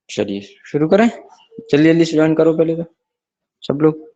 चलिए शुरू करें। जल्दी जल्दी से ज्वाइन करो पहले तो सब लोग।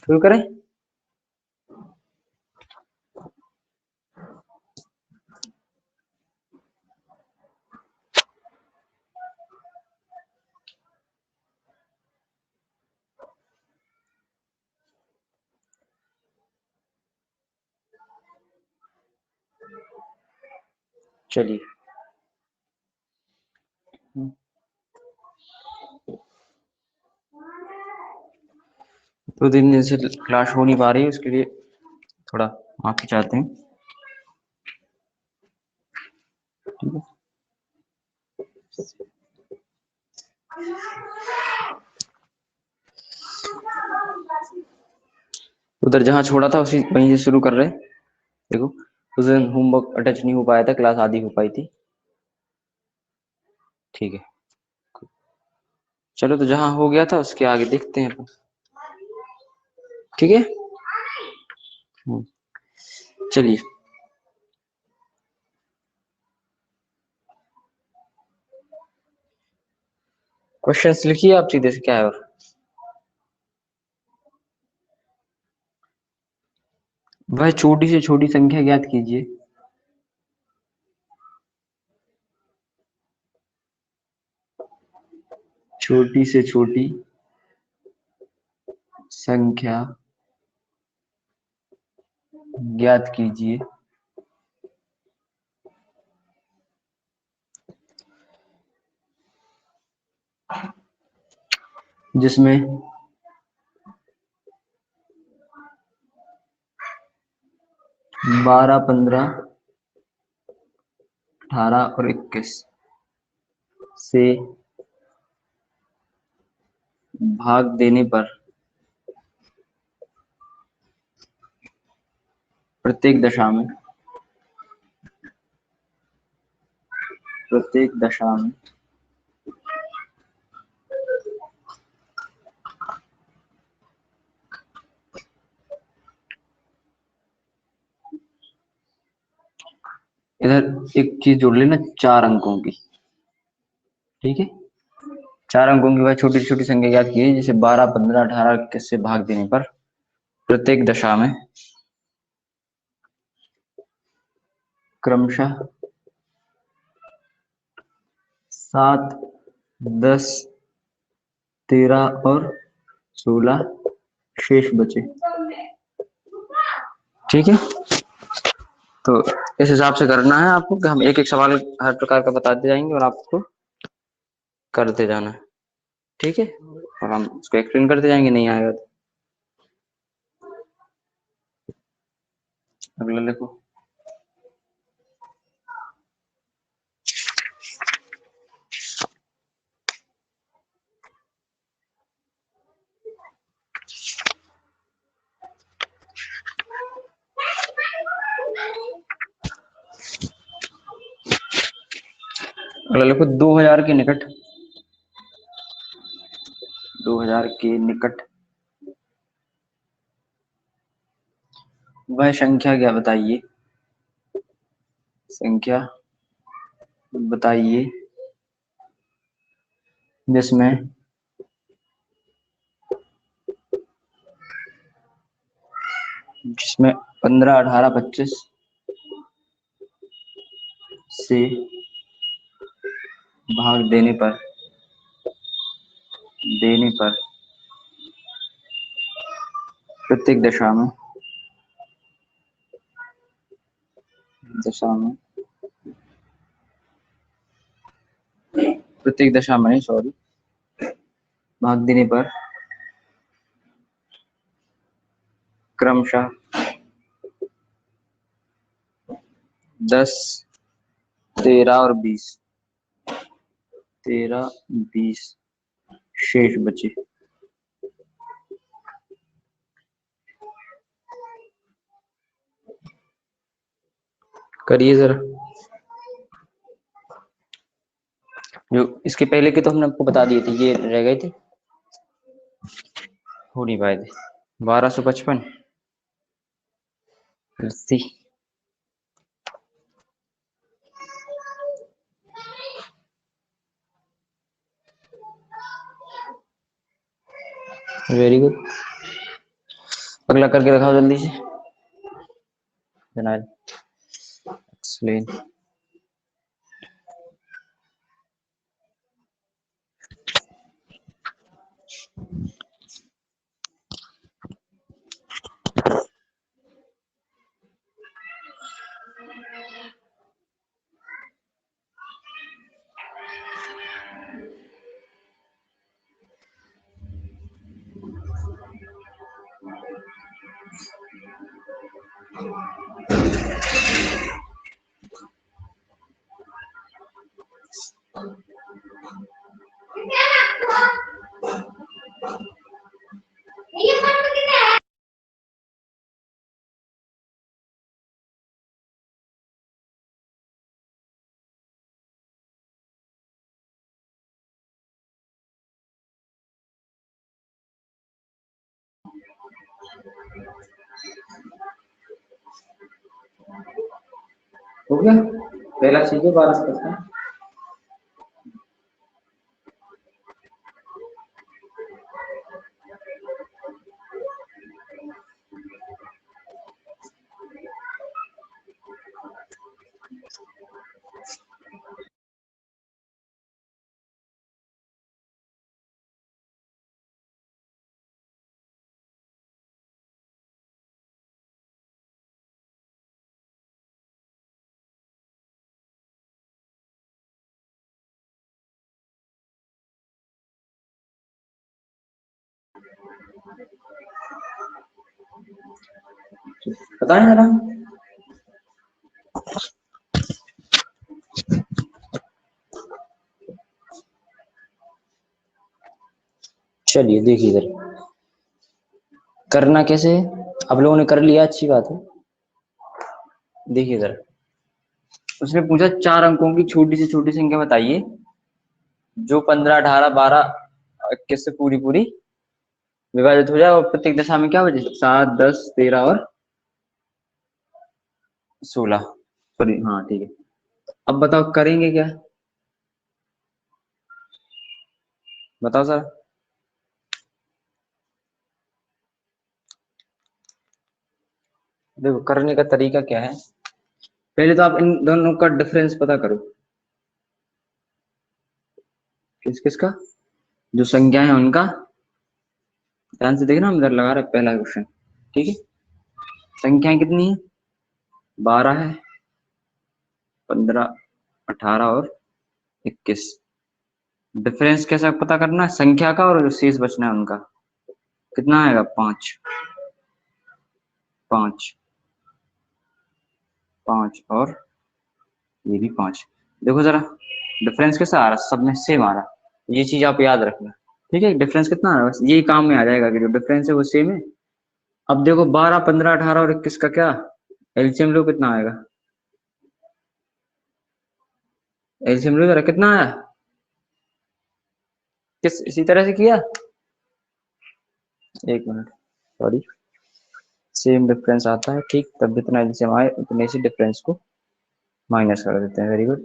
शुरू करें। चलिए दो दिन से क्लास हो नहीं पा रही है, उसके लिए थोड़ा माफी चाहते हैं। ठीक है, उधर जहाँ छोड़ा था उसी वहीं से शुरू कर रहे हैं। देखो उस दिन होमवर्क अटैच नहीं हो पाया था, क्लास आधी हो पाई थी। ठीक है, चलो तो जहाँ हो गया था उसके आगे देखते हैं अपन। ठीक है, चलिए क्वेश्चंस लिखिए आप सीधे से, क्या है। और वह छोटी से छोटी संख्या ज्ञात कीजिए। छोटी से छोटी संख्या ज्ञात कीजिए जिसमें 12, 15, 18 और 21 से भाग देने पर प्रत्येक दशा में इधर एक चीज जोड़ लेना, 4 अंकों की। ठीक है, 4 अंकों की वह छोटी छोटी संख्या ज्ञात की जिसे 12, 15, 18, 21 से भाग देने पर प्रत्येक दशा में क्रमशः 7, 10, 13 और 16 शेष बचे। ठीक है, तो इस हिसाब से करना है आपको कि हम एक एक सवाल हर प्रकार का बताते जाएंगे और आपको करते जाना है। ठीक है, और हम उसको एक्सप्लेन करते जाएंगे, नहीं आएगा तो अगला लिखो। अगला लिखो 2000 के निकट 2000 के निकट वह संख्या क्या बताइए, संख्या बताइए जिसमें 15, 18, 25 से भाग देने पर प्रत्येक दशा में प्रत्येक दशा में सॉरी भाग देने पर क्रमशः 10, 13 और 20, 13, 20 शेष बचे। करिए जरा। जो इसके पहले के तो हमने आपको बता दिए थे, ये रह गए थे, हो नहीं पाए थे। 1255 सी। Very good. अगला करके दिखाओ जल्दी से। जनाब एक्सप्लेन। हो गया पहला चीज है 1255। बताएं जरा। चलिए देखिए इधर करना कैसे है। आप लोगों ने कर लिया, अच्छी बात है। देखिए इधर उसने पूछा 4 अंकों की छोटी से छोटी संख्या बताइए जो 15, 18, 12, 21 से पूरी पूरी विभाजित हो जाए और प्रत्येक दशा में क्या बचे, 7, 10, 13 और 16। सॉरी, हाँ ठीक है। अब बताओ करेंगे क्या, बताओ सर। देखो करने का तरीका क्या है, पहले तो आप इन दोनों का डिफरेंस पता करो। किस किस का, जो संख्या है उनका। ध्यान से देखना, हम इधर लगा रहे पहला क्वेश्चन, ठीक है। संख्याएं कितनी है, 12 है, 15, 18 और 21। डिफरेंस कैसा पता करना है, संख्या का और जो शेष बचना है उनका। कितना आएगा, 5, 5, 5 और ये भी 5। देखो जरा डिफरेंस कैसा आ रहा, सब में सेम आ रहा, ये चीज आप याद रखना, ठीक है। डिफरेंस कितना आ रहा है, बस यही काम में आ जाएगा कि जो डिफरेंस है वो सेम है। अब देखो 12, 15, 18 और 21 का क्या एलसीएम लो, कितना आएगा। एलसीएम लो जरा, कितना आया, किस इसी तरह से किया। एक मिनट, सॉरी, सेम डिफरेंस आता है, ठीक। तब जितना एलसीएम आए उतने से डिफरेंस को माइनस कर देते हैं। Very good.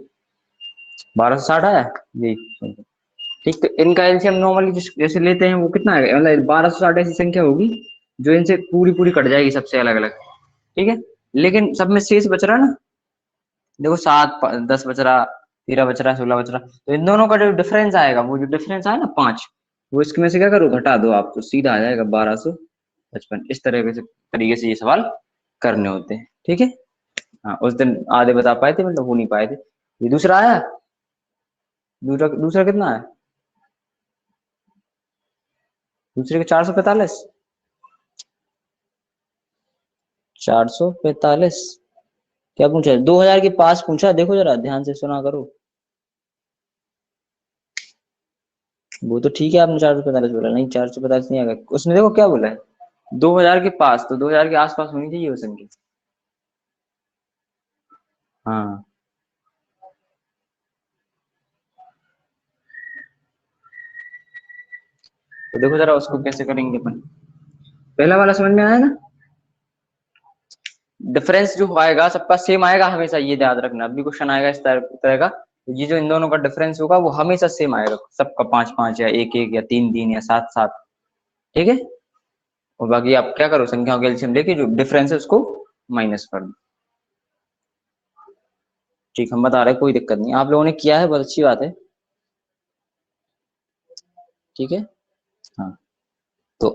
1260 आया, यही ठीक। तो इनका एलसीएम नॉर्मली जैसे लेते हैं वो कितना आएगा, मतलब 1260 ऐसी संख्या होगी जो इनसे पूरी पूरी कट जाएगी सबसे अलग अलग, ठीक है। लेकिन सब में शेष बच रहा ना, देखो 7, 10 बच रहा, 13 बच रहा, 16 बच रहा। तो इन दोनों का जो डिफरेंस आएगा, वो जो डिफरेंस आया ना 5, वो इसके में से क्या करो, घटा दो आप, तो सीधा आ जाएगा 1255। इस तरह से तरीके से ये सवाल करने होते हैं, ठीक है। हाँ उस दिन आधे बता पाए थे, मतलब हो नहीं पाए थे। ये दूसरा आया, दूसरा दूसरा कितना है, दूसरे के 445। 445। क्या पूछा? 2000 के पास पूछा, देखो जरा ध्यान से सुना करो। वो तो ठीक है, आपने 445 बोला, नहीं 445 नहीं आएगा। उसने देखो क्या बोला है, 2000 के पास, तो 2000 के आसपास होनी चाहिए वो संख्या। हाँ तो देखो जरा उसको कैसे करेंगे अपन। पहला वाला समझ में आया ना? डिफरेंस जो आएगा सबका सेम आएगा हमेशा, ये याद रखना। अभी क्वेश्चन आएगा इस तरह का, तो ये जो इन दोनों का डिफरेंस होगा वो हमेशा सेम आएगा सबका, 5 5 या 1 1 या 3 3 या 7 7। ठीक है। और बाकी आप क्या करो, संख्याओं के एलसीएम लेके जो डिफरेंस है उसको माइनस कर दो। ठीक, हम बता रहे हैं, कोई दिक्कत नहीं, आप लोगों ने किया है, बहुत अच्छी बात है। ठीक है। हाँ तो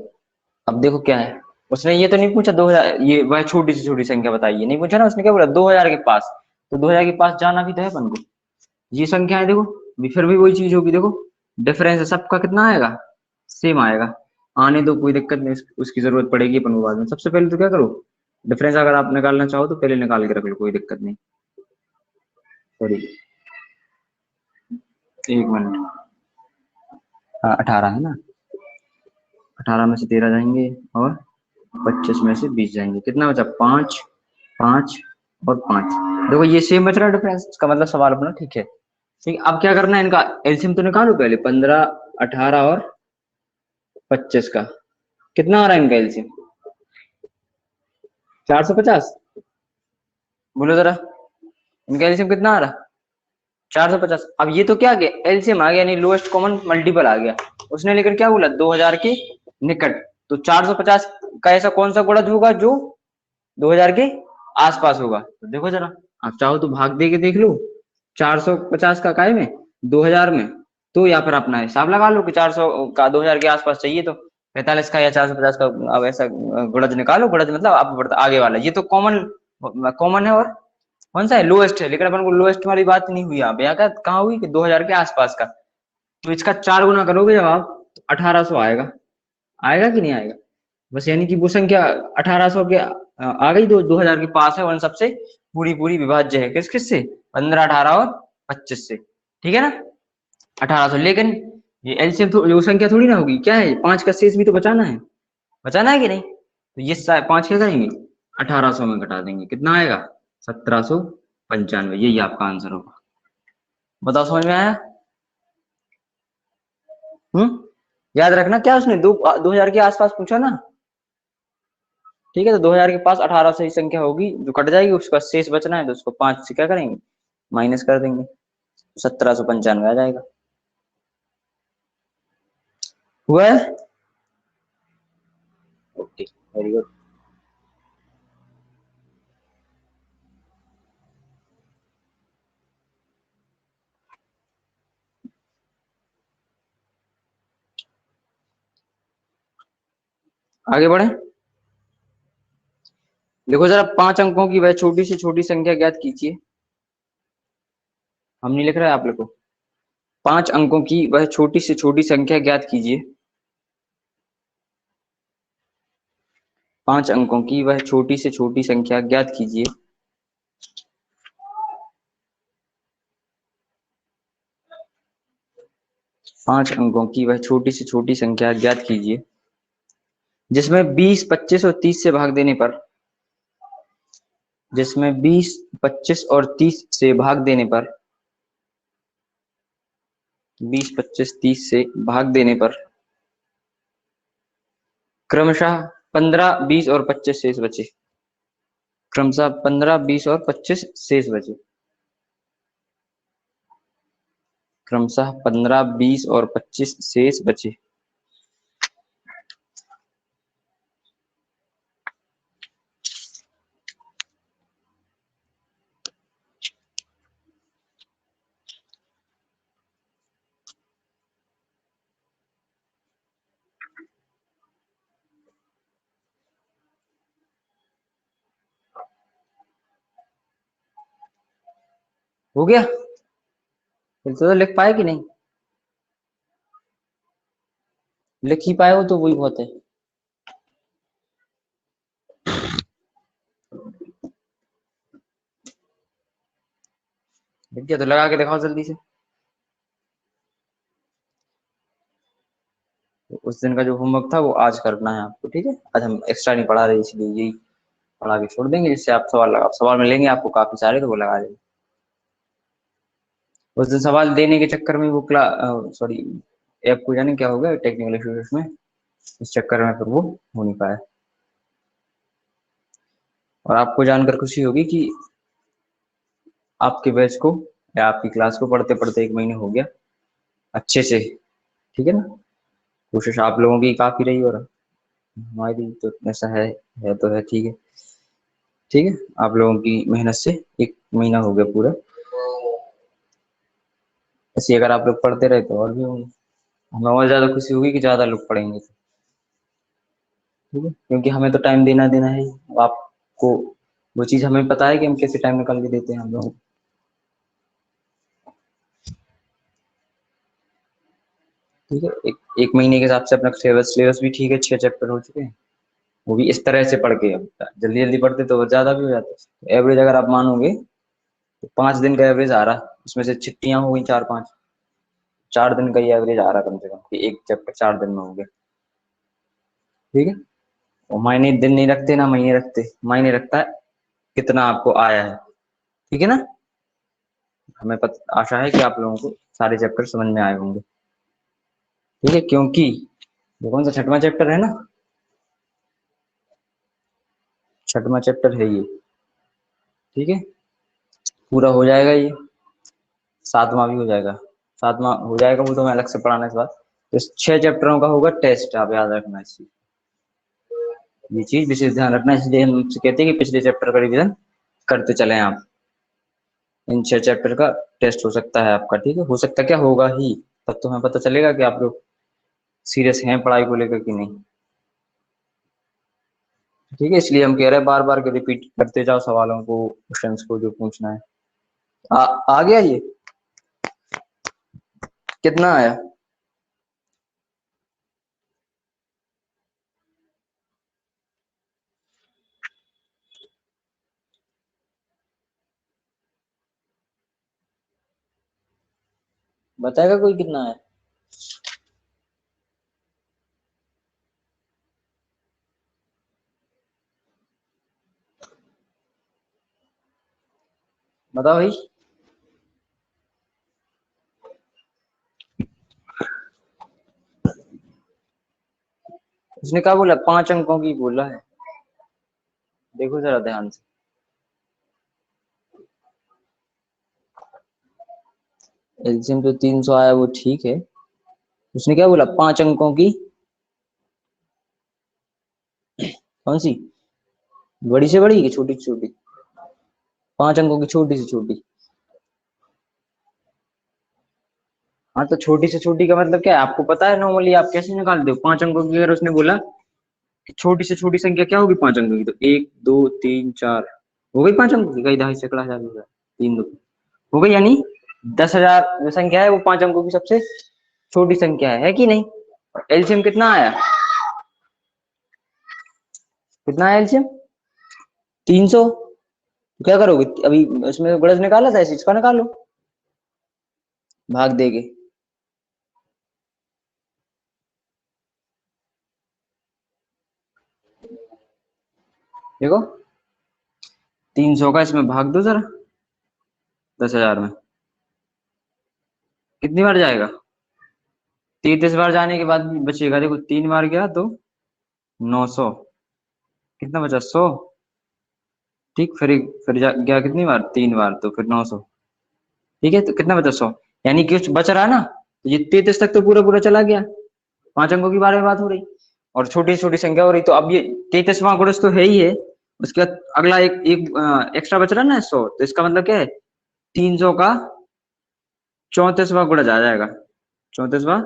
अब देखो क्या है, उसने ये तो नहीं पूछा 2000, ये वह छोटी से छोटी संख्या बताइए, नहीं पूछा ना। उसने क्या बोला, 2000 के पास, तो 2000 के पास जाना भी तो है अपन को। ये संख्या है देखो, फिर भी वही चीज होगी, देखो डिफरेंस है सबका, कितना आएगा, सेम आएगा। आने दो, कोई दिक्कत नहीं, उसकी जरूरत पड़ेगी अपन को बाद में। सबसे पहले तो क्या करो, डिफरेंस अगर आप निकालना चाहो तो पहले निकाल के रख लो, कोई दिक्कत नहीं। Sorry, 1 minute. हाँ 18 है ना, 18 में से 13 जाएंगे और 25 में से 20 जाएंगे, कितना बचा, 5 5 और 5। देखो ये सेम बच रहा है डिफरेंस, इसका मतलब सवाल अपना ठीक है। ठीक है, अब क्या करना है, इनका एलसीएम तो निकालो पहले। 15 18 और 25 का कितना आ रहा है इनका एलसीएम, 450। बोलो जरा, इनका एलसीएम कितना आ रहा, 450। अब ये तो क्या आ गया, एलसीएम आ गया, यानी लोएस्ट कॉमन मल्टीपल आ गया। उसने लेकर क्या बोला, 2000 के निकट। तो 450 का ऐसा कौन सा गुणज होगा जो 2000 के आसपास होगा, तो देखो जरा, आप चाहो तो भाग दे के देख लो। 450 का काय में, 2000 में, तो या फिर अपना हिसाब लगा लो कि 400 का 2000 के आसपास चाहिए, तो 45 का या 450 का। अब ऐसा गुणज निकालो, गुणज मतलब आप आगे वाला, ये तो कॉमन कॉमन है, और कौन सा है, लोएस्ट है। लेकिन अपन को लोएस्ट वाली बात नहीं हुई, आप यहाँ का कहाँ हुई कि 2000 के आसपास का। तो इसका 4 गुना करोगे जब आप, 1800 आएगा। आएगा कि नहीं आएगा? बस, यानी कि वो संख्या 1800 के आ गई, 2000 के पास है, वन सबसे पूरी पूरी विभाज्य है, किस किस से, 15 18 और 25 से। ठीक है ना, 1800। लेकिन ये एलसीएम वो संख्या थोड़ी ना होगी, क्या है, 5 का शेष भी तो बचाना है, बचाना है कि नहीं। तो ये 5 क्या करेंगे, 1800 में घटा देंगे, कितना आएगा, 1795। यही आपका आंसर होगा। बताओ समझ में आया? याद रखना क्या उसने 2000 के आसपास पूछा ना। ठीक है, तो 2000 के पास 18 से ही संख्या होगी जो कट जाएगी, उसका शेष बचना है, तो उसको 5 से क्या करेंगे, माइनस कर देंगे, 1795 आ जाएगा। हुआ है? Okay, very good. आगे बढ़े। देखो जरा, 5 अंकों की वह छोटी से छोटी संख्या ज्ञात कीजिए। हम नहीं लिख रहे, आप लिखो। 5 अंकों की वह छोटी से छोटी संख्या ज्ञात कीजिए। 5 अंकों की वह छोटी से छोटी संख्या ज्ञात कीजिए। पांच अंकों की वह छोटी से छोटी संख्या ज्ञात कीजिए जिसमें 20 25 और 30 से भाग देने पर, जिसमें 20 25 और 30 से भाग देने पर, 20 25 30 से भाग देने पर क्रमशः 15 20 और 25 शेष बचे। क्रमशः 15 20 और 25 शेष बचे। क्रमशः 15 20 और 25 शेष बचे। हो गया? फिर तो लिख पाए कि नहीं? लिख ही पाए हो तो वही बहुत है। दिख गया तो लगा के दिखाओ जल्दी से। उस दिन का जो होमवर्क था वो आज करना है आपको, ठीक है। आज हम एक्स्ट्रा नहीं पढ़ा रहे, इसलिए यही पढ़ा के छोड़ देंगे, जिससे आप सवाल मिलेंगे आपको काफी सारे, तो वो लगा देंगे। उस दिन सवाल देने के चक्कर में वो सॉरी, ऐप को जाने क्या हो गया टेक्निकल इश्यूज में, इस चक्कर में फिर वो हो नहीं पाया। और आपको जानकर खुशी होगी कि आपके बैच को या आपकी क्लास को पढ़ते पढ़ते 1 महीने हो गया अच्छे से, ठीक है ना। कोशिश आप लोगों की काफी रही, और हमारी तो ऐसा है तो है, ठीक है। ठीक है, आप लोगों की मेहनत से 1 महीना हो गया पूरा। ऐसे अगर आप लोग पढ़ते रहे तो और भी होंगे, हमें और ज्यादा खुशी होगी कि ज्यादा लोग पढ़ेंगे, ठीक है। क्योंकि हमें तो टाइम देना देना है ही, आपको वो चीज हमें पता है कि हम कैसे टाइम निकाल के देते हैं हम लोग। ठीक है, एक महीने के हिसाब से अपना सिलेबस भी ठीक है, 6 चैप्टर हो चुके हैं, वो भी इस तरह से पढ़ के। अब जल्दी जल्दी पढ़ते तो ज्यादा भी हो जाता। एवरेज अगर आप मानोगे तो 5 दिन का एवरेज आ रहा, उसमें से छुट्टियां हो गई 4-5, 4 दिन का ही एवरेज आ रहा कम से कम, कि एक चैप्टर 4 दिन में हो गया, ठीक है। और मायने दिन नहीं रखते ना महीने रखते, मायने रखता है कितना आपको आया है, ठीक है ना। हमें आशा है कि आप लोगों को सारे चैप्टर समझ में आए होंगे, ठीक है। क्योंकि ये कौन सा 6वां चैप्टर है ना, 6वां चैप्टर है ये, ठीक है। पूरा हो जाएगा ये, 7वां भी हो जाएगा, 7वां हो जाएगा, वो तो मैं अलग से पढ़ाना इस बार। तो इस 6 चैप्टरों का होगा टेस्ट, आप याद रखना इस चीज, ये चीज विशेष ध्यान रखना। इसलिए हम कहते हैं कि पिछले चैप्टर का रिवीजन करते चले आप। इन 6 चैप्टर का टेस्ट हो सकता है आपका, ठीक है। हो सकता क्या, होगा ही, तब तो हमें पता चलेगा कि आप लोग सीरियस हैं पढ़ाई को लेकर कि नहीं, ठीक है। इसलिए हम कह रहे हैं बार बार के रिपीट करते जाओ सवालों को, क्वेश्चंस को जो पूछना है। आ गया ये, कितना आया? बताएगा कोई कितना आया? बताओ भाई। उसने क्या बोला? 5 अंकों की बोला है, देखो जरा ध्यान से। एलसीएम तो 300 आया, वो ठीक है। उसने क्या बोला? 5 अंकों की, कौन सी? बड़ी से बड़ी कि छोटी से छोटी? 5 अंकों की छोटी से छोटी। हाँ, तो छोटी से छोटी का मतलब क्या है आपको पता है? नॉर्मली आप कैसे निकालते हो 5 अंकों की? अगर उसने बोला कि छोटी से छोटी संख्या क्या होगी 5 अंकों की, तो 1 2 3 4 हो गई 5 अंकों की, कई 2.5 सैकड़ा हजार हो गया, 3 2 हो गई, यानी 10,000 जो संख्या है वो 5 अंकों की सबसे छोटी संख्या है कि नहीं? एलसीएम कितना आया? कितना आया एलसीएम? 300। तो क्या करोगे अभी? उसमें गणज निकाला था, इसका निकालो भाग देके। देखो 300 का इसमें भाग दो जरा, 10,000 में कितनी बार जाएगा? 33 बार जाने के बाद भी बचेगा, देखो 3 बार गया तो 900, कितना बचा? 100, ठीक। फिर गया कितनी बार? 3 बार, तो फिर 900, ठीक है। तो कितना बचा? 100, यानी कि कुछ बच रहा है ना, तो ये 33 तक तो पूरा पूरा चला गया, 5 अंकों के बारे में बात हो रही, और छोटी छोटी संख्या हो रही। तो अब ये 33वां गुणज तो है ही है, उसके बाद अगला एक एक एक्स्ट्रा बच रहा है ना 100, तो इसका मतलब क्या है? 300 का 34वां गुणज आ जाएगा, 34वां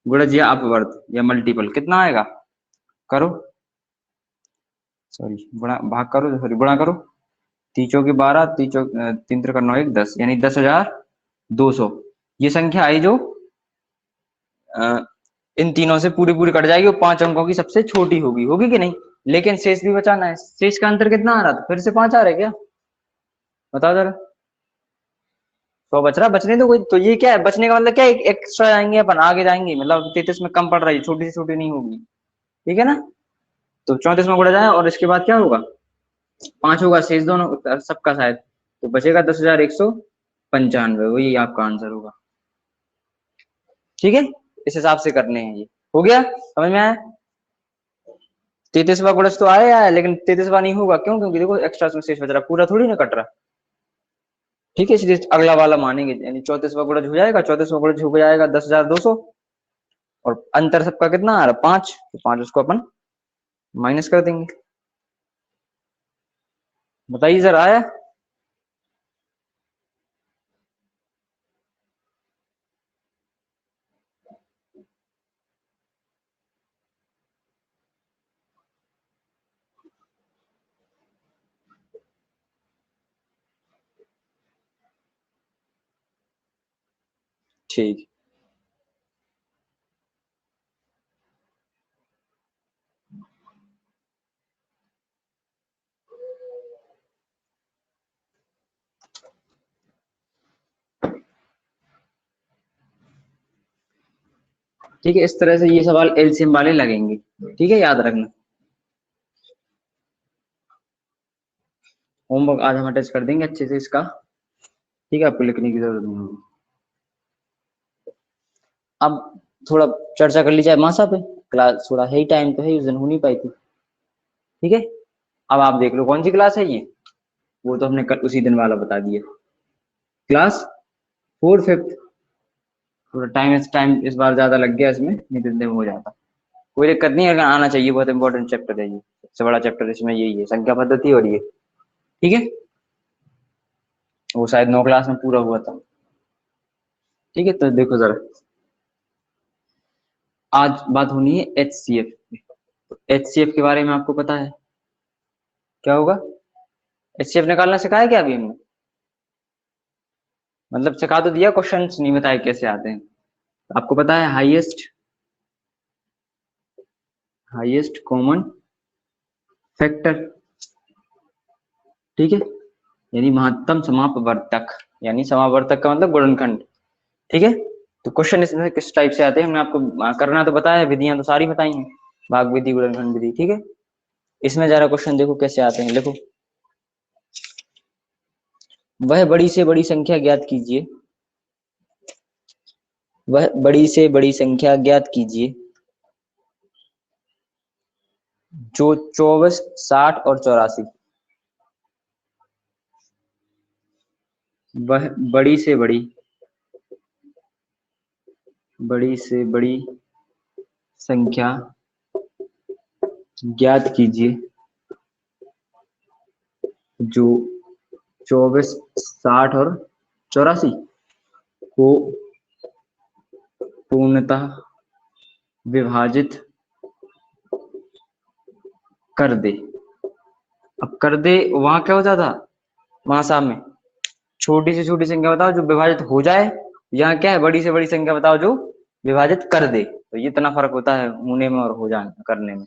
गुणज या अपवर्त या मल्टीपल कितना आएगा? करो, सॉरी गुणा, भाग करो, सॉरी गुणा करो। तीचों के 12, तीचों 3 त्रिक 9 1 10, यानी 10,200। ये संख्या आई जो इन तीनों से पूरी पूरी कट जाएगी, वो 5 अंकों की सबसे छोटी होगी, होगी कि नहीं? लेकिन शेष भी बचाना है। शेष का अंतर कितना आ रहा था, फिर से 5 आ रहा है क्या, बताओ जरा। 100 बच रहा, बचने दो कोई। तो ये क्या है, बचने का मतलब क्या है, एक्स्ट्रा जाएंगे अपन, आगे जाएंगे, मतलब 33 में कम पड़ रही है, छोटी से छोटी नहीं होगी, ठीक है ना। तो 34 में गुणा जाए और इसके बाद क्या होगा, 5 होगा, शेष दोनों सबका शायद, तो बचेगा 10,195, वही आपका आंसर होगा, ठीक है। इस हिसाब से करने हैं ये, हो गया, समझ में आया। 33वां गुणज तो आया है, लेकिन 33वां नहीं होगा, क्यों, क्योंकि देखो एक्स्ट्रा में शेष बच रहा, पूरा थोड़ी ना कट रहा, ठीक है, इसलिए अगला वाला मानेंगे, यानी 34वां गुणज हो जाएगा, 34वां गुणज हो जाएगा 10,200, और अंतर सबका कितना आ रहा है, 5, तो 5 उसको अपन माइनस कर देंगे। बताइए सर, आया। ठीक, ठीक है, इस तरह से ये सवाल एलसीएम वाले लगेंगे, ठीक है, याद रखना। होमवर्क आज हम अटैच कर देंगे अच्छे से इसका, ठीक है, आपको लिखने की जरूरत नहीं होगी। अब थोड़ा चर्चा कर ली जाए मासा पे, क्लास थोड़ा है ही, टाइम तो है ही, उस दिन हो नहीं पाई थी, ठीक है। अब आप देख लो कौन सी क्लास है ये, वो तो हमने कल उसी दिन वाला बता दिया, क्लास 4 5th। थोड़ा टाइम इस बार ज्यादा लग गया इसमें, नहीं तो दिन में हो जाता, कोई दिक्कत नहीं है, अगर आना चाहिए, बहुत इंपॉर्टेंट चैप्टर है ये, सबसे बड़ा चैप्टर इसमें यही है, संख्या पद्धति और ये, ठीक है, वो शायद 9 क्लास में पूरा हुआ था, ठीक है। तो देखो जरा, आज बात होनी है HCF, तो HCF के बारे में आपको पता है क्या होगा, HCF निकालना सिखाया क्या अभी हमने, मतलब सिखा तो दिया, क्वेश्चंस नहीं बताए कैसे आते हैं। आपको पता है हाईएस्ट कॉमन फैक्टर, ठीक है, यानी महत्तम समापवर्तक, यानी समापवर्तक का मतलब गुणनखंड, ठीक है। तो क्वेश्चन इसमें किस टाइप से आते हैं, हमने आपको करना तो बताया है, विधियां तो सारी बताई हैं, भाग विधि, गुणनखंड विधि, ठीक है। इसमें जरा क्वेश्चन देखो कैसे आते हैं, लिखो, वह बड़ी से बड़ी संख्या ज्ञात कीजिए, वह बड़ी से बड़ी संख्या ज्ञात कीजिए जो 24, 60 और 84, वह बड़ी से बड़ी संख्या ज्ञात कीजिए जो 24, 60 और 84 को पूर्णतः विभाजित कर दे। अब कर दे वहां क्या होता था, वहां सामने छोटी से छोटी संख्या बताओ जो विभाजित हो जाए, यहाँ क्या है, बड़ी से बड़ी संख्या बताओ जो विभाजित कर दे, तो ये इतना फर्क होता है होने में और हो जाने करने में,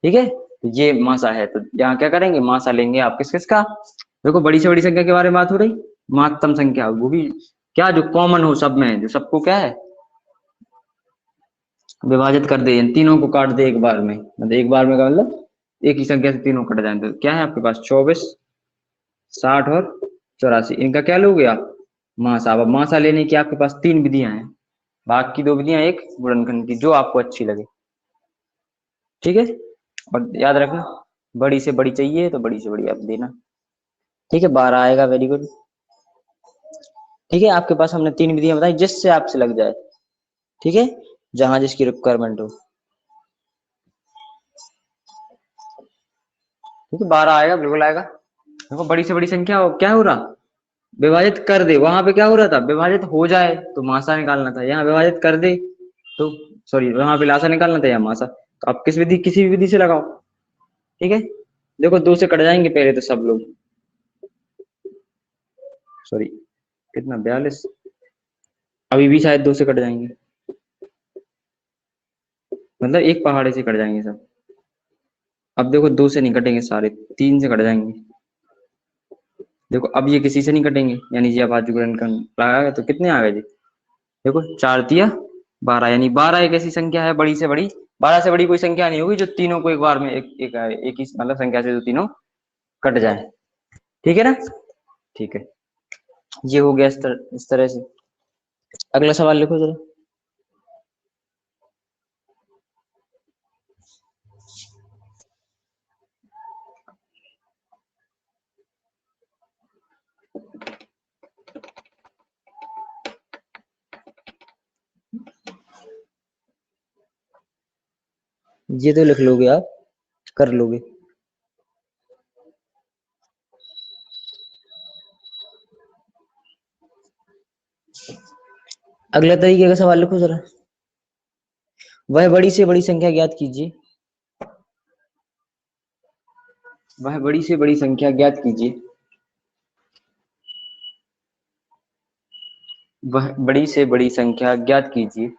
ठीक है। तो ये मासा है, तो यहाँ क्या करेंगे, मासा लेंगे आप किस किसका, देखो बड़ी से बड़ी संख्या के बारे में बात हो रही, महत्तम संख्या, वो भी क्या जो कॉमन हो सब में, जो सबको क्या है विभाजित कर दे, इन तीनों को काट दे एक बार में, मतलब एक बार में का मतलब एक ही संख्या से तीनों कट जाए, तो क्या है आपके पास 24, 60 और 84, इनका क्या लोगे आप, मासा। अब मासा लेने की आपके पास 3 विधियां हैं, भाग की 2 विधियां, एक गुणनखंड की, जो आपको अच्छी लगे, ठीक है। और याद रखना, बड़ी से बड़ी चाहिए तो बड़ी से बड़ी आप देना, ठीक है, 12 आएगा, वेरी गुड, ठीक है। आपके पास हमने 3 विधियां बताई, जिससे आपसे लग जाए, ठीक है, जहां जिसकी रिक्वायरमेंट हो, ठीक है, 12 आएगा, बिल्कुल आएगा। देखो बड़ी से बड़ी संख्या हो, क्या हो रहा, विभाजित कर दे, वहां पे क्या हो रहा था, विभाजित हो जाए तो मासा निकालना था, यहाँ विभाजित कर दे तो, सॉरी, वहां पे लासा निकालना था या मासा, तो आप किस विधि, किसी भी विधि से लगाओ, ठीक है। देखो 2 से कट जाएंगे पहले तो सब लोग, सॉरी, कितना 42, अभी भी शायद 2 से कट जाएंगे, मतलब एक पहाड़े से कट जाएंगे सब, अब देखो 2 से नहीं कटेंगे सारे, 3 से कट जाएंगे। देखो अब ये किसी से नहीं कटेंगे, यानी जी अब आज गुणनखंड लगाएगा तो कितने आ गए जी? देखो 4 तिया 12, यानी 12 एक ऐसी संख्या है बड़ी से बड़ी, 12 से बड़ी कोई संख्या नहीं होगी जो तीनों को एक बार में एक ही मतलब संख्या से जो तीनों कट जाए। ठीक है ना? ठीक है, ये हो गया इस तरह से। अगला सवाल लिखो जरा। ये तो लिख लोगे आप, कर लोगे। अगला तरीके का सवाल लिखो जरा। वह बड़ी से बड़ी संख्या ज्ञात कीजिए। वह बड़ी से बड़ी संख्या ज्ञात कीजिए। वह बड़ी से बड़ी संख्या ज्ञात कीजिए।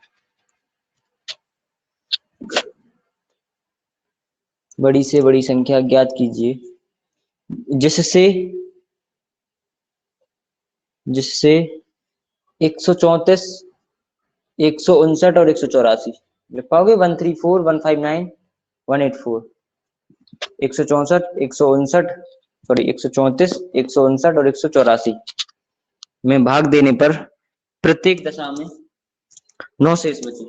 बड़ी से बड़ी संख्या ज्ञात कीजिए जिससे जिससे 134, 159 और 184 लिख पाओगे? 134, 159, 184। 164, 159, सॉरी 134, 159 और 184 में भाग देने पर प्रत्येक दशा में 9 शेष बचे।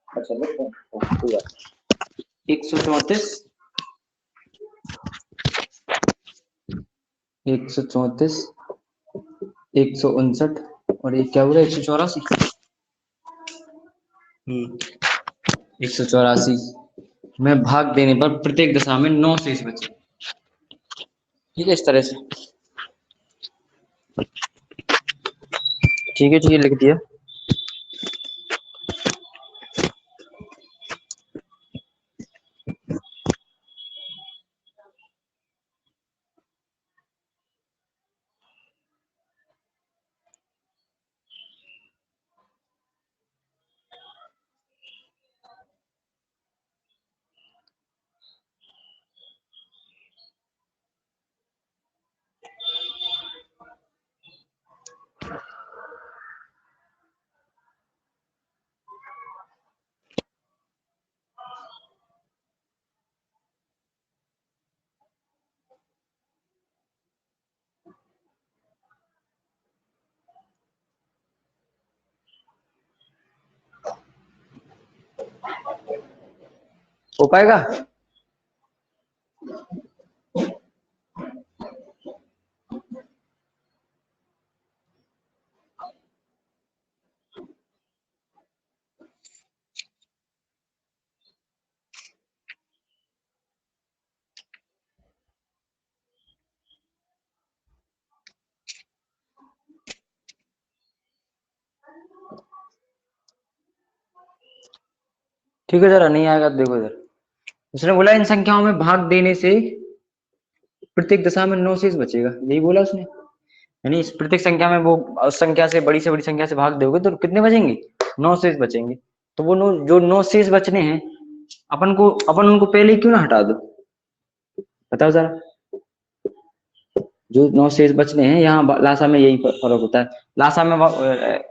अच्छा देखो 134, 134, 159 और ये क्या बोला 184। 184 में भाग देने पर प्रत्येक दशा में 9 शेष बचे। ठीक है, इस तरह से। ठीक है, लिख दिया। हो पाएगा? ठीक है, जरा नहीं आएगा तो देखो इधर। उसने बोला इन संख्याओं में भाग देने से प्रत्येक दशा में 9 शेष बचेगा, यही बोला उसने। यानी इस प्रत्येक संख्या में वो उस संख्या से बड़ी संख्या से भाग दोगे तो कितने बचेंगे? 9 शेष बचेंगे। तो वो जो 9 शेष बचने हैं अपन उनको पहले ही क्यों ना हटा दो? बताओ जरा। जो 9 शेष बचने हैं, यहाँ लासा में यही फर्क होता है। लासा में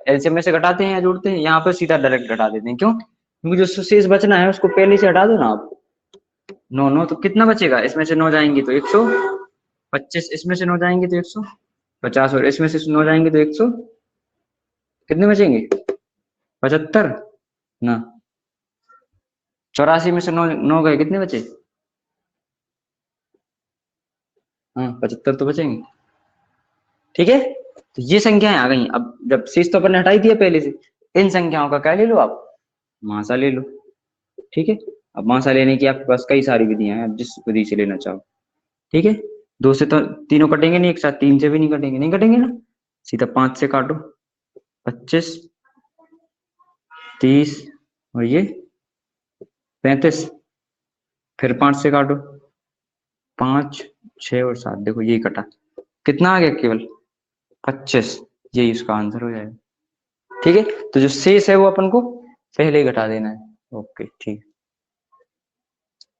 एलसीएम में से घटाते हैं या जोड़ते हैं, यहाँ पे सीधा डायरेक्ट घटा देते हैं। क्यों? क्योंकि जो शेष बचना है उसको पहले से हटा दो ना आप। 9 9 तो कितना बचेगा? इसमें से 9 जाएंगे तो 125, इसमें से 9 जाएंगे तो 150 और इसमें से 9 जाएंगे तो 100, कितने बचेंगे? 75 ना। 84 में से 9 9 गए, कितने बचे? हाँ 75 तो बचेंगे। ठीक है, तो ये संख्याएं आ गई। अब जब शेष तो अपन ने हटा ही दिया पहले से, इन संख्याओं का क्या ले लो आप? मासा ले लो। ठीक है, अब मासा लेने की आपके पास कई सारी विधियां हैं, आप जिस विधि से लेना चाहो। ठीक है, 2 से तो तीनों कटेंगे नहीं एक साथ, 3 से भी नहीं कटेंगे, नहीं कटेंगे ना। सीधा 5 से काटो, 25, 30 और ये 35। फिर 5 से काटो, 5, 6 और 7, देखो यही कटा, कितना आ गया केवल 25, यही उसका आंसर हो जाएगा। ठीक है, तो जो शेष है वो अपन को पहले ही घटा देना है। ओके ठीक,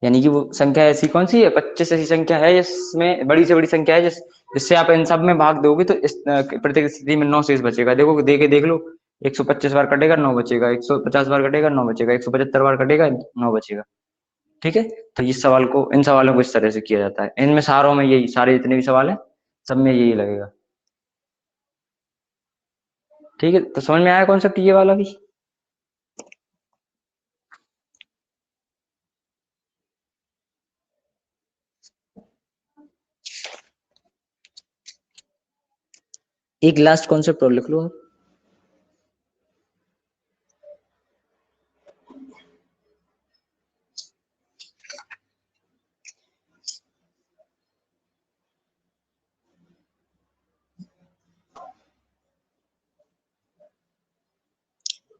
यानी कि वो संख्या ऐसी कौन सी है, 25 ऐसी संख्या है जिसमें बड़ी से बड़ी संख्या है जिससे आप इन सब में भाग दोगे तो इस प्रत्येक स्थिति में 9 शेष बचेगा। देखो दे के देख लो, 125 बार कटेगा 9 बचेगा, 150 बार कटेगा 9 बचेगा, 175 बार कटेगा 9 बचेगा। ठीक है, तो इस सवाल को, इन सवालों को इस तरह से किया जाता है, इनमें सारों में यही, सारे जितने भी सवाल है सब में यही लगेगा। ठीक है, तो समझ में आया कॉन्सेप्ट ये वाला भी। एक लास्ट कॉन्सेप्ट और लिख लो आप।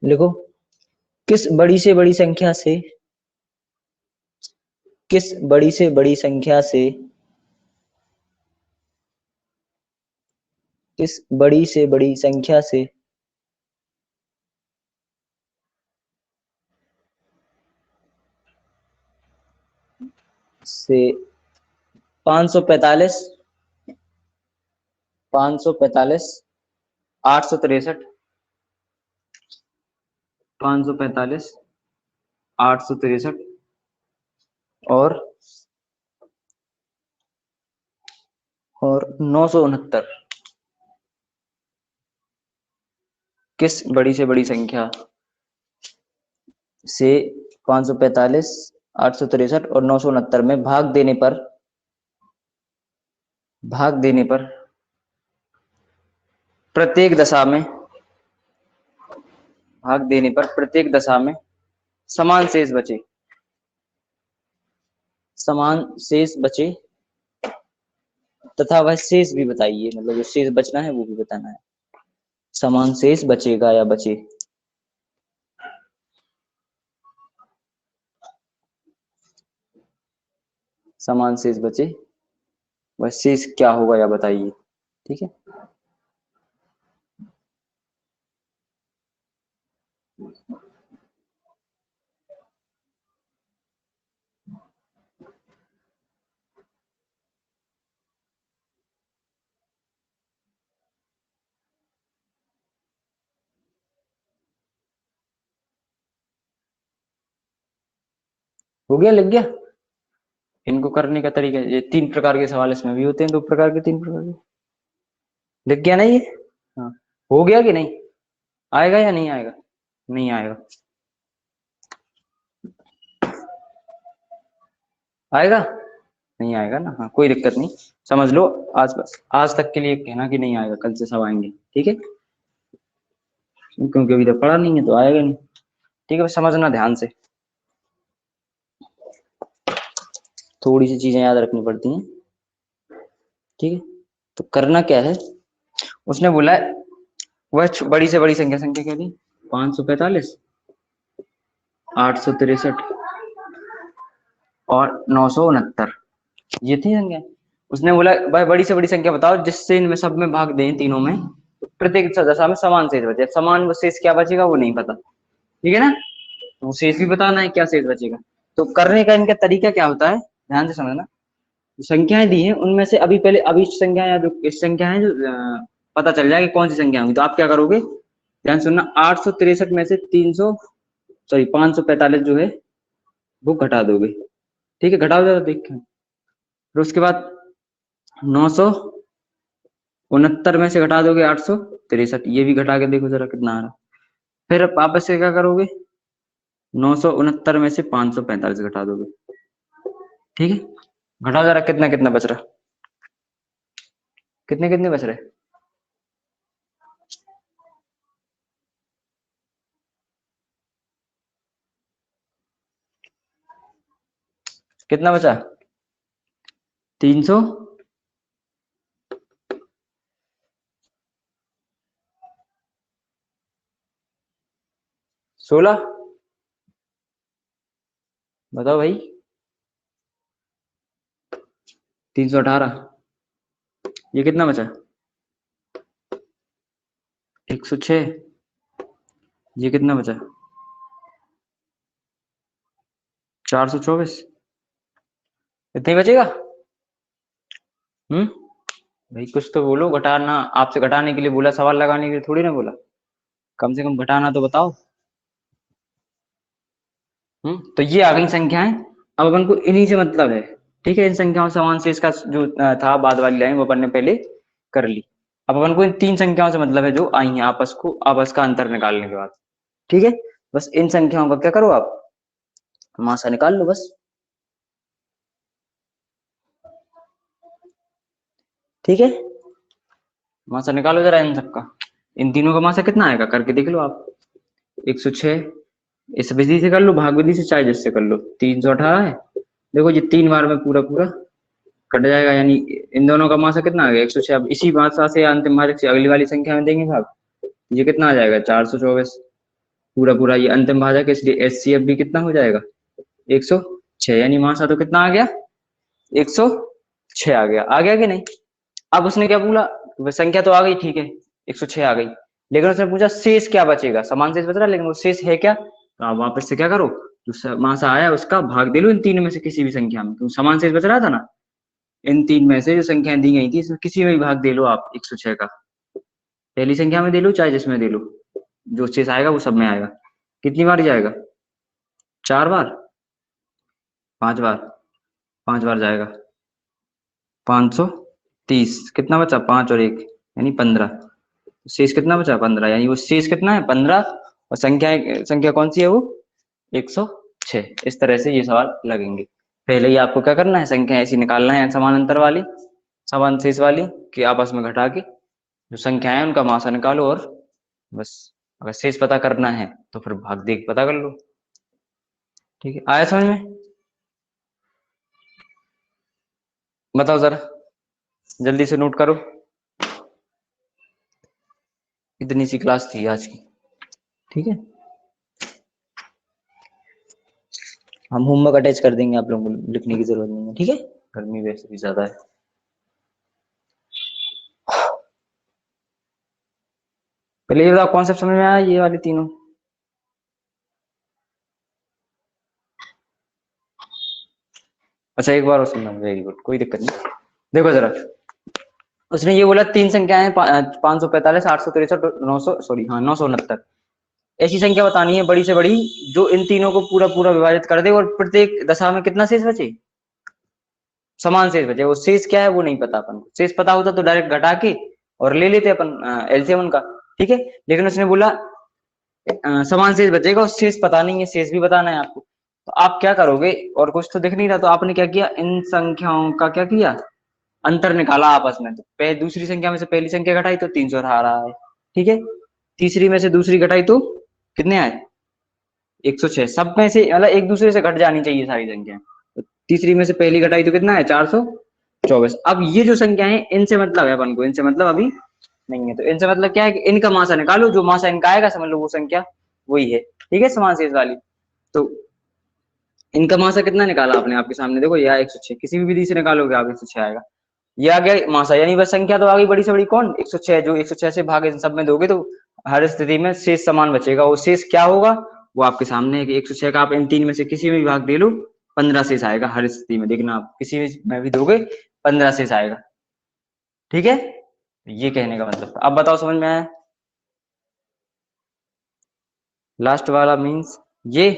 लिखो, किस बड़ी से बड़ी संख्या से, किस बड़ी से बड़ी संख्या से, किस बड़ी से बड़ी संख्या से 545, 545, 863, 545, 863 और 969, किस बड़ी से बड़ी संख्या से 545, 863 और 969 में भाग देने पर प्रत्येक दशा में, भाग देने पर प्रत्येक दशा में समान शेष बचे, समान शेष बचे तथा वह शेष भी बताइए, मतलब जो शेष बचना है वो भी बताना है। समान शेष बचेगा या बचे, समान शेष बचे, वह शेष क्या होगा या बताइए। ठीक है, हो गया, लिख गया। इनको करने का तरीका, ये 3 प्रकार के सवाल इसमें भी होते हैं, 2 प्रकार के, 3 प्रकार के, लिख गया ना ये। हाँ, हो गया कि नहीं, आएगा या नहीं आएगा, नहीं आएगा, आएगा नहीं आएगा ना, हाँ कोई दिक्कत नहीं, समझ लो। आज बस आज तक के लिए कहना कि नहीं आएगा, कल से सब आएंगे। ठीक है, क्योंकि अभी तक पढ़ा नहीं है तो आएगा नहीं। ठीक है, बस समझना ध्यान से, थोड़ी सी चीजें याद रखनी पड़ती हैं। ठीक है, तो करना क्या है, उसने बोला है वह बड़ी से बड़ी संख्या, संख्या क्या थी, 545, 863 और 969, ये थी संख्या। उसने बोला भाई बड़ी से बड़ी संख्या बताओ जिससे इनमें सब में भाग दें, तीनों में प्रत्येक दशा में समान शेष बचे। समान वो शेष क्या बचेगा वो नहीं पता, ठीक है ना, तो शेष भी बताना है क्या शेष बचेगा। तो करने का इनका तरीका क्या होता है, ध्यान से समझना। संख्याएं दी हैं उनमें से अभी पहले अभी संख्या या जो इस संख्या है जो पता चल जाएगा कौन सी संख्या होंगी, तो आप क्या करोगे, ध्यान सुनना, 863 में से 545 जो है वो घटा दोगे। ठीक है, घटाओ जरा देख, फिर उसके बाद 969 में से घटा दोगे 863, ये भी घटा के देखो जरा कितना आ रहा। फिर वापस से क्या करोगे, 969 में से 545 घटा दोगे। ठीक है, घटाओ जरा कितना कितना बच रहा, कितने कितने बच रहे, कितना बचा, 316, बताओ भाई, 318, ये कितना बचा? 106, ये कितना बचा? 424, इतना ही बचेगा। भाई कुछ तो बोलो, घटाना आपसे घटाने के लिए बोला, सवाल लगाने के लिए थोड़ी ना बोला, कम से कम घटाना तो बताओ। तो ये आ गई संख्याएं। अब अपन को इन्हीं से मतलब है, ठीक है। इन संख्याओं समान शेष का जो था बाद वाली लाइन, वो अपन ने पहले कर ली। अब अपन को इन तीन संख्याओं से मतलब है जो आई हैं, आपस का अंतर निकालने के बाद, ठीक है। बस इन संख्याओं का क्या करो आप, मासा निकाल लो बस, ठीक है। मासा निकालो जरा इन सबका, इन तीनों का मासा कितना आएगा करके देख लो आप। 106, इस विधि से कर लो, भाग विधि से चाहे जिससे कर लो। 318 है, देखो ये 3 बार में पूरा पूरा कट जाएगा, यानी इन दोनों का मासा कितना आ गया 106। अब इसी मासा से अंतिम भाजक से अगली वाली संख्या में देंगे भाग, ये कितना आ जाएगा 424, पूरा पूरा ये अंतिम भाजक, इसलिए एचसीएफ भी कितना हो जाएगा 106, यानी मासा तो कितना आ गया 106 आ गया कि नहीं। अब उसने क्या बोला, संख्या तो आ गई, ठीक है 106 आ गई, लेकिन उसने पूछा शेष क्या बचेगा, समान शेष बच रहा है, लेकिन वो शेष है क्या। तो आप वापस से क्या करो, जो मासा आया उसका भाग दे लो इन तीन में से किसी भी संख्या में, तो समान शेष बच रहा था ना। इन तीन में से जो संख्याएं दी गई थी, इसमें किसी में भी भाग दे लो आप 106 का, पहली संख्या में दे लो चाहे जिसमें दे लो, जो शेष आएगा वो सब में आएगा। कितनी बार जाएगा, 4 बार, 5 बार, 5 बार जाएगा, 530, कितना बचा 5 और 1 यानी 15, शेष कितना बचा 15, यानी वो शेष कितना है 15, और संख्या कौन सी है वो 106। इस तरह से ये सवाल लगेंगे। पहले ही आपको क्या करना है, संख्या ऐसी निकालना है समान अंतर वाली, समान शेष वाली, कि आपस में घटा के जो संख्या है उनका मासा निकालो, और बस अगर शेष पता करना है तो फिर भाग दे पता कर लो, ठीक है। आया समझ में, बताओ जरा, जल्दी से नोट करो। इतनी सी क्लास थी आज की, ठीक है। हम होमवर्क अटैच कर देंगे, आप लोगों को लिखने की जरूरत नहीं है, ठीक है। गर्मी वैसे भी ज्यादा है। पहले ये बताओ कॉन्सेप्ट समझ में आया, ये वाले तीनों। अच्छा एक बार और सुनना, वेरी गुड, कोई दिक्कत नहीं। देखो जरा, उसने ये बोला तीन संख्याएं 545, 863, 900, सॉरी हाँ 969, ऐसी संख्या बतानी है बड़ी से बड़ी जो इन तीनों को पूरा पूरा विभाजित कर दे, और प्रत्येक दशा में कितना शेष बचे, समान शेष बचे। वो शेष क्या है वो नहीं पता अपन को, शेष पता होता तो डायरेक्ट घटा के और ले लेते अपन एलसीएम उनका, ठीक है। लेकिन उसने बोला समान शेष बचेगा, और शेष पता नहीं है, शेष भी बताना है आपको। तो आप क्या करोगे, और कुछ तो दिख नहीं रहा, तो आपने क्या किया, इन संख्याओं का क्या किया, अंतर निकाला आपस में। तो दूसरी संख्या में से पहली संख्या घटाई तो 318 रहा है, ठीक है। तीसरी में से दूसरी घटाई तो कितने आए 106, सब में से मतलब एक दूसरे से घट जानी चाहिए सारी संख्याएं। तो तीसरी में से पहली घटाई तो कितना है 424। अब ये जो संख्या है इनसे मतलब है अपन को, इनसे मतलब अभी नहीं है, तो इनसे मतलब क्या है कि इनका मासा निकालो, जो मासा इनका आएगा समझ लो वो संख्या वही है, ठीक है, समान शेष वाली। तो इनका मासा कितना निकाला आपने आपके सामने, देखो यह 106, किसी भी विधि से निकालोगे आप 106 आएगा, ये आ गया मासा, यानी बस संख्या तो आ गई बड़ी से बड़ी कौन 106, जो 106 से भाग इन सब में दोगे तो हर स्थिति में शेष समान बचेगा। वो शेष क्या होगा वो आपके सामने है कि 106 का आप इन तीन में से किसी में भी भाग दे लो 15 शेष आएगा, हर स्थिति में देखना आप किसी में भी दोगे 15 शेष आएगा, ठीक है। ये कहने का मतलब था। अब बताओ समझ में आया, लास्ट वाला मीन्स ये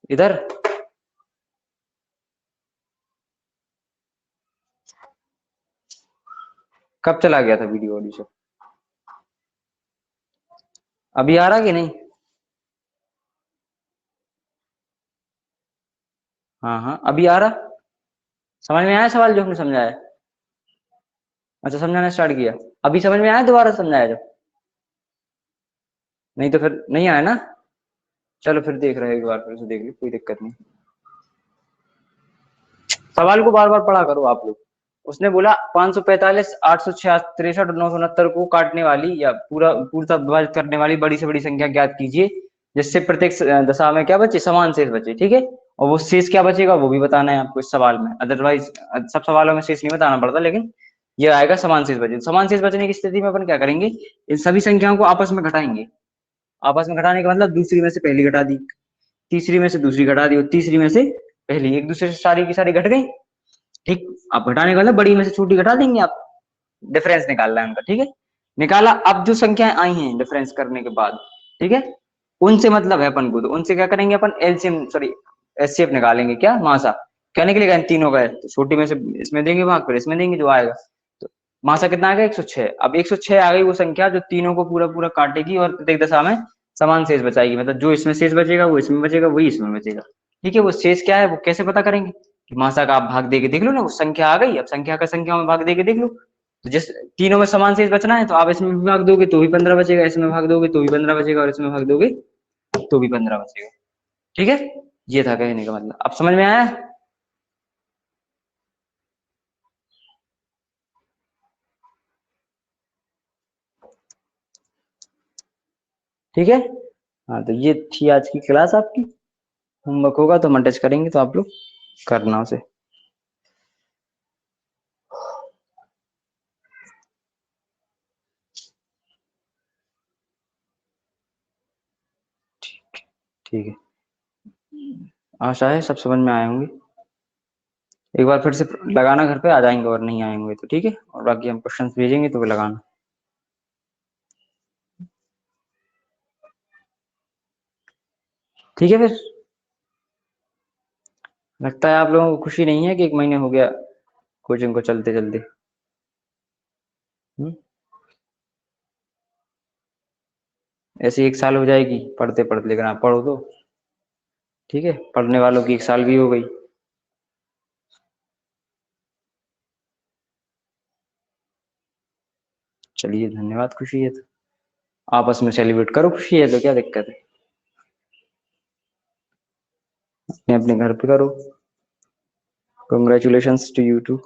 इधर, कब चला गया था वीडियो ऑडिशन, अभी आ रहा कि नहीं। हाँ हाँ अभी आ रहा, समझ में आया सवाल जो हमने समझाया, अच्छा समझाना स्टार्ट किया, अभी समझ में आया दोबारा समझाया जब, नहीं तो फिर नहीं आया ना। चलो फिर देख रहे हैं, एक बार फिर से देख लो, कोई दिक्कत नहीं। सवाल को बार बार पढ़ा करो आप लोग। उसने बोला 545, 863, 969 को काटने वाली या पूरा पूरा विभाजित करने वाली बड़ी से बड़ी संख्या ज्ञात कीजिए जिससे प्रत्येक दशा में क्या बचे, समान शेष बचे, ठीक है। और वो शेष क्या बचेगा वो भी बताना है आपको इस सवाल में, अदरवाइज सब सवालों में शेष नहीं बताना पड़ता, लेकिन ये आएगा समान शेष बचे। समान शेष बचने की स्थिति में अपन क्या करेंगे, इन सभी संख्याओं को आपस में घटाएंगे। आपस में घटाने का मतलब दूसरी में से पहली घटा दी, तीसरी में से दूसरी घटा दी और तीसरी में से पहली, एक दूसरे से सारी की सारी घट गई। ठीक, आप घटाने का मतलब बड़ी में से छोटी घटा देंगे आप, डिफरेंस निकालना है उनका। ठीक है, निकाला। अब जो संख्याएं आई हैं डिफरेंस करने के बाद, ठीक है, उनसे मतलब है अपन को, तो उनसे क्या करेंगे अपन, एलसीएम सॉरी एचसीएफ निकालेंगे। क्या मासा क्या निकलेगा इन तीनों का, तो छोटी में से इसमें देंगे भाग, फिर इसमें देंगे जो आएगा। तो मासा कितना आ गया, 106। अब 106 आ गई वो संख्या जो तीनों को पूरा पूरा काटेगी और प्रत्येक दशा में समान शेष बचाएगी, मतलब जो इसमें शेष बचेगा वो इसमें बचेगा, वही इसमें बचेगा। ठीक है, वो शेष क्या है वो कैसे पता करेंगे, कि मासा का आप भाग दे के देख लो ना, वो संख्या आ गई, अब संख्या का संख्या में भाग दे के देख लो। तो जिस तीनों में समान शेष बचना है तो आप इसमें भी भाग दोगे तो भी 15 बचेगा, इसमें भाग दोगे तो भी 15 बचेगा, और इसमें भाग दोगे तो भी 15 बचेगा। ठीक है, ये था कहने का मतलब, अब समझ में आया। ठीक है, हाँ तो ये थी आज की क्लास आपकी। होमवर्क होगा तो हम टच करेंगे, तो आप लोग करना उसे। ठीक है, आशा है सब समझ में आए होंगे। एक बार फिर से लगाना, घर पे आ जाएंगे और नहीं आएंगे तो ठीक है, और बाकी हम क्वेश्चंस भेजेंगे तो वो लगाना। ठीक है, फिर लगता है आप लोगों को खुशी नहीं है कि 1 महीने हो गया कोचिंग को चलते चलते। ऐसे 1 साल हो जाएगी पढ़ते पढ़ते, लेकिन आप पढ़ो तो। ठीक है, पढ़ने वालों की 1 साल भी हो गई। चलिए, धन्यवाद, खुशी है तो आपस में सेलिब्रेट करो, खुशी है तो क्या दिक्कत है, अपने अपने घर पे करो। Congratulations to you too.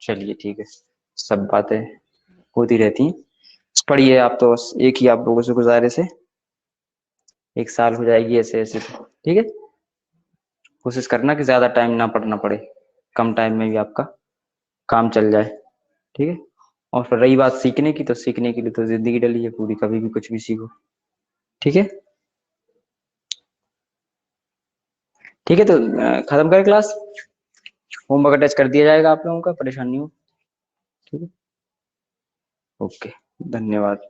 चलिए ठीक है, सब बातें होती रहती हैं। पढ़िए आप तो, बस एक ही आप लोगों से गुजारिश है, 1 साल हो जाएगी ऐसे ऐसे तो। ठीक है, कोशिश करना कि ज्यादा टाइम ना पढ़ना पड़े, कम टाइम में भी आपका काम चल जाए। ठीक है, और फिर रही बात सीखने की, तो सीखने के लिए तो जिंदगी डली है पूरी, कभी भी कुछ भी सीखो। ठीक है, ठीक है, तो खत्म करें क्लास। होमवर्क अटैच कर दिया जाएगा आप लोगों का, परेशानी हो। ठीक है, ओके, धन्यवाद।